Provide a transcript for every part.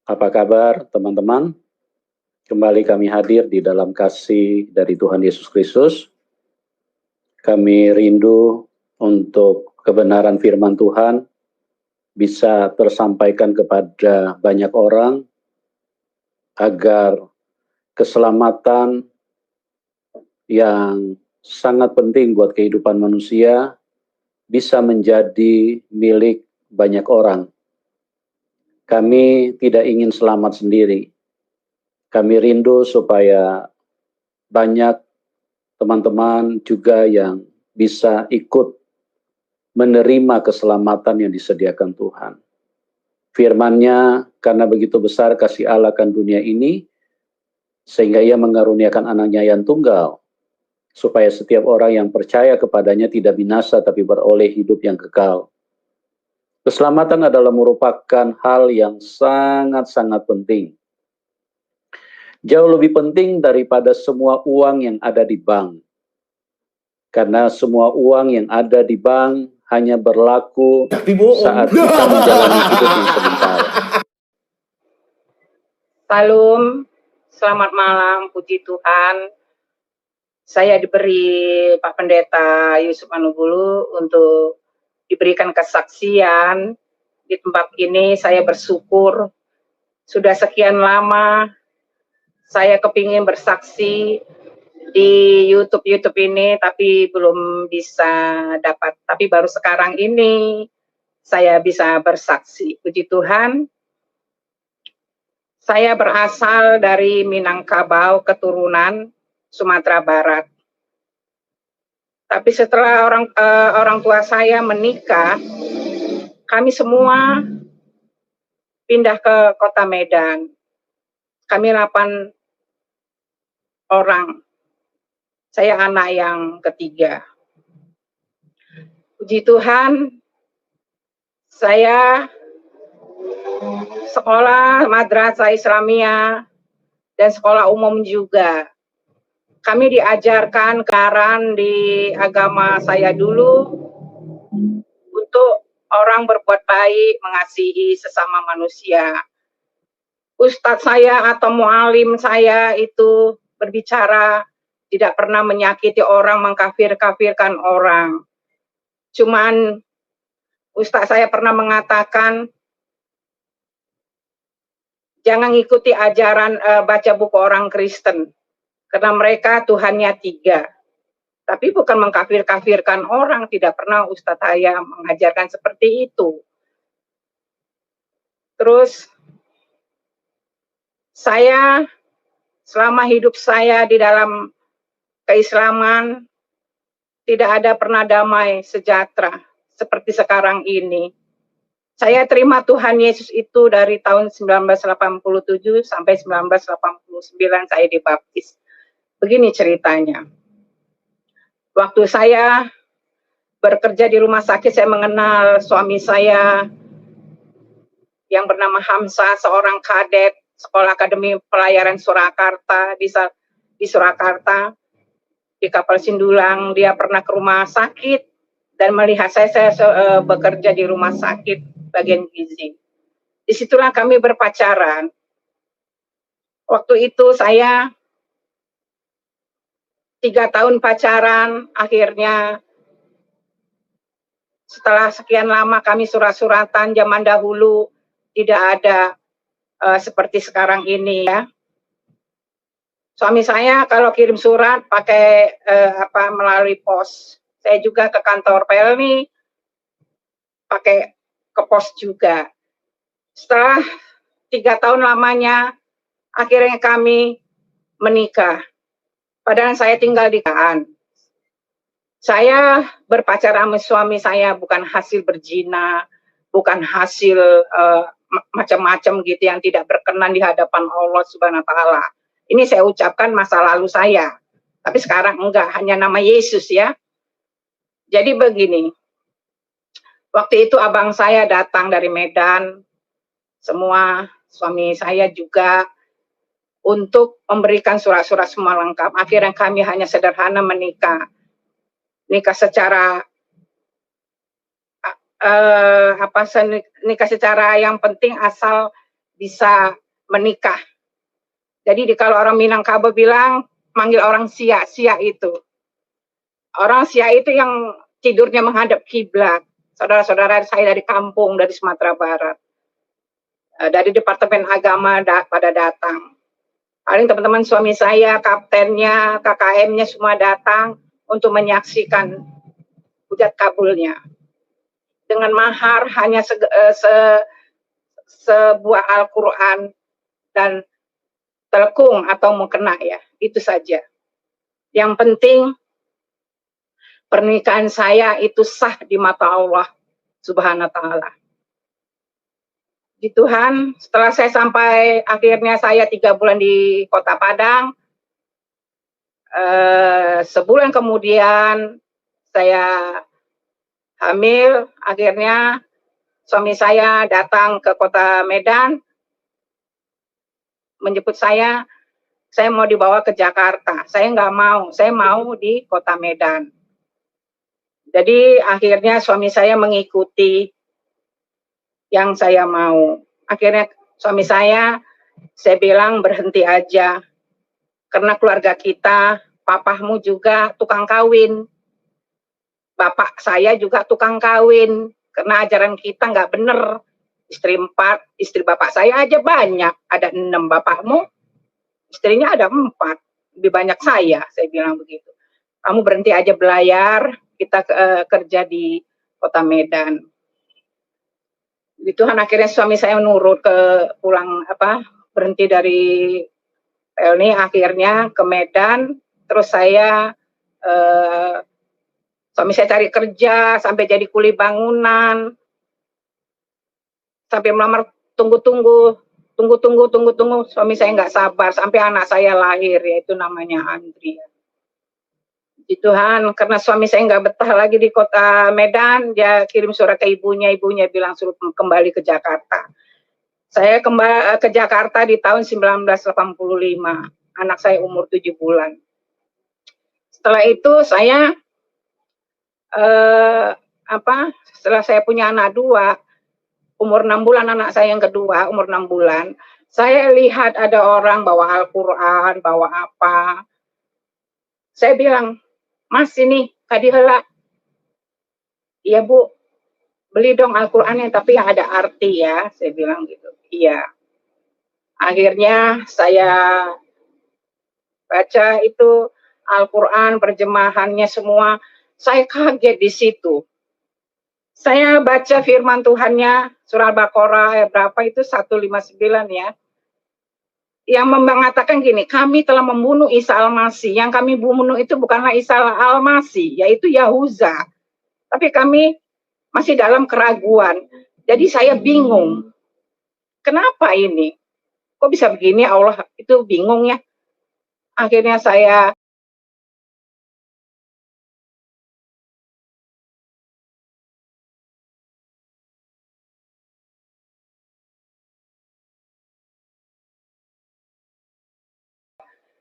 Apa kabar teman-teman? Kembali kami hadir di dalam kasih dari Tuhan Yesus Kristus. Kami rindu untuk kebenaran firman Tuhan bisa tersampaikan kepada banyak orang agar keselamatan yang sangat penting buat kehidupan manusia bisa menjadi milik banyak orang. Kami tidak ingin selamat sendiri. Kami rindu supaya banyak teman-teman juga yang bisa ikut menerima keselamatan yang disediakan Tuhan. Firman-Nya, karena begitu besar kasih Allah akan dunia ini, sehingga Ia mengaruniakan anaknya yang tunggal, supaya setiap orang yang percaya kepadanya tidak binasa, tapi beroleh hidup yang kekal. Keselamatan adalah merupakan hal yang sangat-sangat penting. Jauh lebih penting daripada semua uang yang ada di bank. Karena semua uang yang ada di bank hanya berlaku saat kita menjalani hidup yang sementara. Salam, selamat malam, puji Tuhan. Saya diberi Pak Pendeta Yusuf Anugulu untuk diberikan kesaksian di tempat ini. Saya bersyukur sudah sekian lama saya kepingin bersaksi di YouTube ini, tapi belum bisa dapat. Tapi baru sekarang ini saya bisa bersaksi. Puji Tuhan. Saya berasal dari Minangkabau, keturunan Sumatera Barat. Tapi setelah orang tua saya menikah, kami semua pindah ke Kota Medan. Kami 8 orang. Saya anak yang ketiga. Puji Tuhan, saya sekolah madrasah Islamiyah dan sekolah umum juga. Kami diajarkan kebenaran di agama saya dulu untuk orang berbuat baik, mengasihi sesama manusia. Ustadz saya atau mualim saya itu berbicara tidak pernah menyakiti orang, mengkafir-kafirkan orang. Cuman ustadz saya pernah mengatakan jangan ikuti ajaran baca buku orang Kristen. Karena mereka Tuhannya 3. Tapi bukan mengkafir-kafirkan orang, tidak pernah Ustadz saya mengajarkan seperti itu. Terus, saya selama hidup saya di dalam keislaman, tidak ada pernah damai sejahtera seperti sekarang ini. Saya terima Tuhan Yesus itu dari tahun 1987 sampai 1989 saya dibaptis. Begini ceritanya. Waktu saya bekerja di rumah sakit, saya mengenal suami saya yang bernama Hamzah, seorang kadet Sekolah Akademi Pelayaran Surakarta di Surakarta, di Kapal Sindulang. Dia pernah ke rumah sakit dan melihat saya bekerja di rumah sakit bagian gizi. Disitulah kami berpacaran. Waktu itu saya 3 tahun pacaran, akhirnya setelah sekian lama kami surat-suratan, zaman dahulu tidak ada seperti sekarang ini ya. Suami saya kalau kirim surat pakai melalui pos. Saya juga ke kantor Pelni pakai ke pos juga. Setelah 3 tahun lamanya, akhirnya kami menikah. Padahal saya tinggal di Kaan. Saya berpacaran sama suami saya bukan hasil berzina, bukan hasil macam-macam gitu yang tidak berkenan di hadapan Allah Subhanahu wa taala. Ini saya ucapkan masa lalu saya. Tapi sekarang enggak, hanya nama Yesus ya. Jadi begini. Waktu itu abang saya datang dari Medan, semua suami saya juga untuk memberikan surat-surat semua lengkap. Akhirnya kami hanya sederhana menikah. Nikah secara nikah secara yang penting asal bisa menikah. Jadi kalau orang Minangkabau bilang manggil orang sia, sia itu. Orang sia itu yang tidurnya menghadap kiblat. Saudara-saudara saya dari kampung, dari Sumatera Barat. Dari Departemen Agama pada datang. Paling teman-teman suami saya, kaptennya, KKM-nya semua datang untuk menyaksikan hujat kabulnya. Dengan mahar hanya sebuah Al-Quran dan telekung atau mukena ya, itu saja. Yang penting pernikahan saya itu sah di mata Allah Subhanahu wa Ta'ala. Di Tuhan, setelah saya sampai akhirnya saya 3 bulan di Kota Padang, sebulan kemudian saya hamil, akhirnya suami saya datang ke Kota Medan, menjemput saya mau dibawa ke Jakarta. Saya nggak mau, saya mau di Kota Medan. Jadi akhirnya suami saya mengikuti yang saya mau. Akhirnya suami saya bilang berhenti aja. Karena keluarga kita, papahmu juga tukang kawin. Bapak saya juga tukang kawin. Karena ajaran kita nggak bener. Istri 4, istri bapak saya aja banyak. Ada 6 bapakmu, istrinya ada 4. Lebih banyak saya bilang begitu. Kamu berhenti aja belayar, kita kerja di Kota Medan. Di Tuhan akhirnya suami saya nurut berhenti dari Pelni akhirnya ke Medan, terus saya suami saya cari kerja sampai jadi kuli bangunan, sampai melamar tunggu suami saya nggak sabar sampai anak saya lahir, yaitu namanya Andri. Di Tuhan, karena suami saya nggak betah lagi di Kota Medan, dia kirim surat ke ibunya bilang suruh kembali ke Jakarta. Saya kembali ke Jakarta di tahun 1985, anak saya umur 7 bulan. Setelah itu saya setelah saya punya anak 2, umur 6 bulan anak saya yang kedua, umur 6 bulan, saya lihat ada orang bawa Al-Quran, bawa apa. Saya bilang, Mas ini kadihela. Iya Bu, beli dong Al-Qurannya tapi yang ada arti ya, saya bilang gitu. Iya. Akhirnya saya baca itu Al-Quran, terjemahannya semua. Saya kaget di situ. Saya baca firman Tuhannya, surah Al-Baqarah ayat berapa itu, 159 ya. Yang mengatakan gini, kami telah membunuh Isa Al-Masih. Yang kami bunuh itu bukanlah Isa Al-Masih, yaitu Yahuza. Tapi kami masih dalam keraguan. Jadi saya bingung. Kenapa ini? Kok bisa begini? Allah itu bingung ya. Akhirnya saya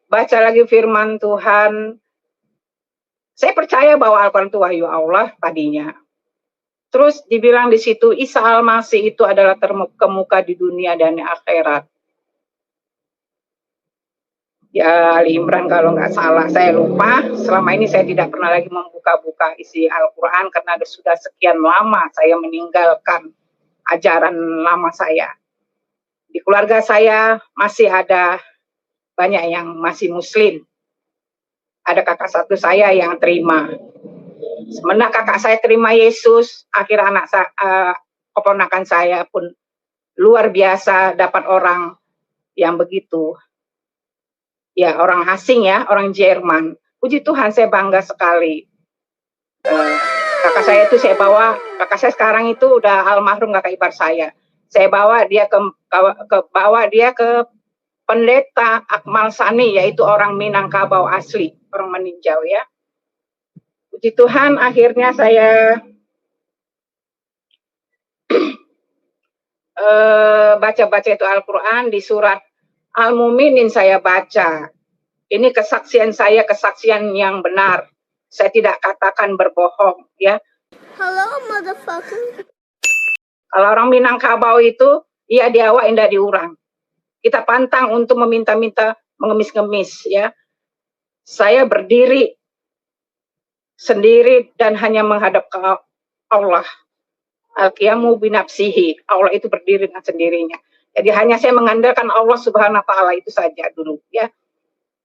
baca lagi firman Tuhan. Saya percaya bahwa Al-Quran itu wahyu Allah tadinya. Terus dibilang di situ Isa Al-Masih itu adalah terkemuka di dunia dan di akhirat. Ya Ali Imran kalau nggak salah, saya lupa. Selama ini saya tidak pernah lagi membuka-buka isi Al-Quran karena sudah sekian lama saya meninggalkan ajaran lama saya. Di keluarga saya masih ada banyak yang masih Muslim. Ada kakak satu saya yang terima. Semenjak kakak saya terima Yesus, akhir anak keponakan saya pun luar biasa dapat orang yang begitu. Ya, orang asing ya, orang Jerman. Puji Tuhan, saya bangga sekali. Kakak saya itu kakak saya sekarang itu udah almarhum kakak ipar saya. Saya bawa dia ke pendeta Akmal Sani, yaitu orang Minangkabau asli, orang meninjau ya. Puji Tuhan, akhirnya saya baca-baca itu Al-Quran di surat Al-Muminin saya baca. Ini kesaksian saya, kesaksian yang benar. Saya tidak katakan berbohong, ya. Hello, motherfucker. Kalau orang Minangkabau itu Iya di awak indah diurang. Kita pantang untuk meminta-minta, mengemis-ngemis ya. Saya berdiri sendiri dan hanya menghadap ke Allah. Al-qiyamu binafsihi. Allah itu berdiri dengan sendirinya. Jadi hanya saya mengandalkan Allah Subhanahu wa taala itu saja dulu ya.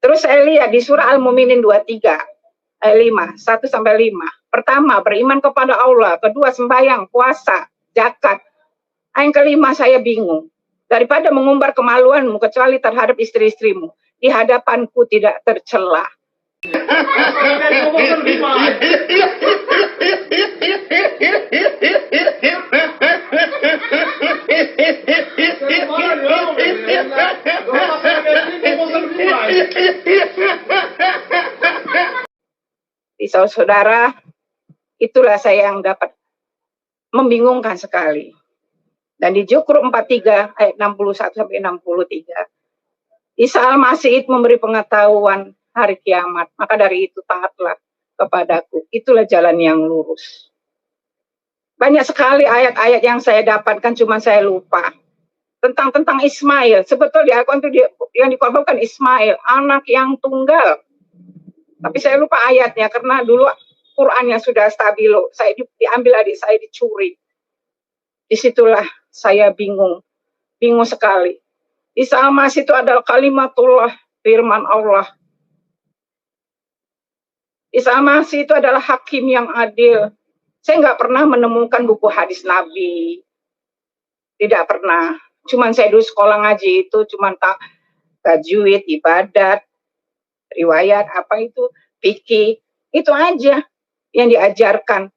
Terus saya lihat di surah Al-Mu'minin 23 ayat 5, 1 sampai 5. Pertama, beriman kepada Allah, kedua sembahyang, puasa, zakat. Yang kelima saya bingung. Daripada mengumbar kemaluanmu kecuali terhadap istri-istrimu, di hadapanku tidak tercela. Saudara, itulah saya yang dapat membingungkan sekali. Dan di Zukruf 43 ayat 61 sampai 63, Isa Al-Masih memberi pengetahuan hari kiamat. Maka dari itu taatlah kepadaku. Itulah jalan yang lurus. Banyak sekali ayat-ayat yang saya dapatkan, cuma saya lupa. Tentang Ismail. Sebetulnya yang dikorbankan Ismail, anak yang tunggal. Tapi saya lupa ayatnya karena dulu Quran yang sudah stabilo. Saya diambil adik saya, dicuri. Disitulah saya bingung sekali. Isa Al-Masih itu adalah kalimatullah, firman Allah. Isa Al-Masih itu adalah hakim yang adil. Saya nggak pernah menemukan buku hadis Nabi. Tidak pernah. Cuman saya dulu sekolah ngaji itu cuman tajwid, ibadat, riwayat, apa itu, fikih. Itu aja yang diajarkan.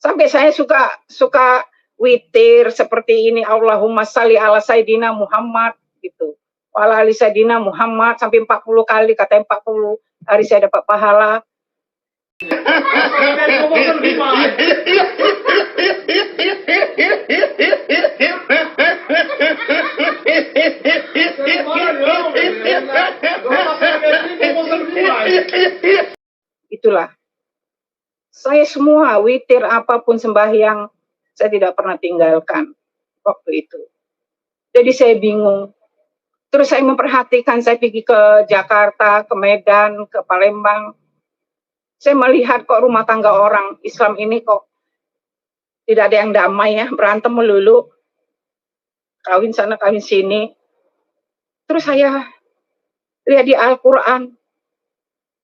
Sampai saya suka witir seperti ini, Allahumma shalli ala Sayyidina Muhammad gitu. Wala ali Sayyidina Muhammad sampai 40 kali, kata 40 hari saya dapat pahala. Itulah. Saya semua witir apapun sembahyang saya tidak pernah tinggalkan waktu itu. Jadi saya bingung. Terus saya memperhatikan, saya pergi ke Jakarta, ke Medan, ke Palembang. Saya melihat kok rumah tangga orang Islam ini kok tidak ada yang damai ya, berantem melulu. Kawin sana, kawin sini. Terus saya lihat di Al-Quran.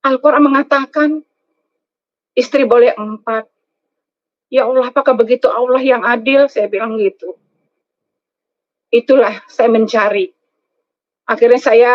Al-Quran mengatakan istri boleh 4. Ya Allah, apakah begitu Allah yang adil? Saya bilang gitu. Itulah saya mencari. Akhirnya saya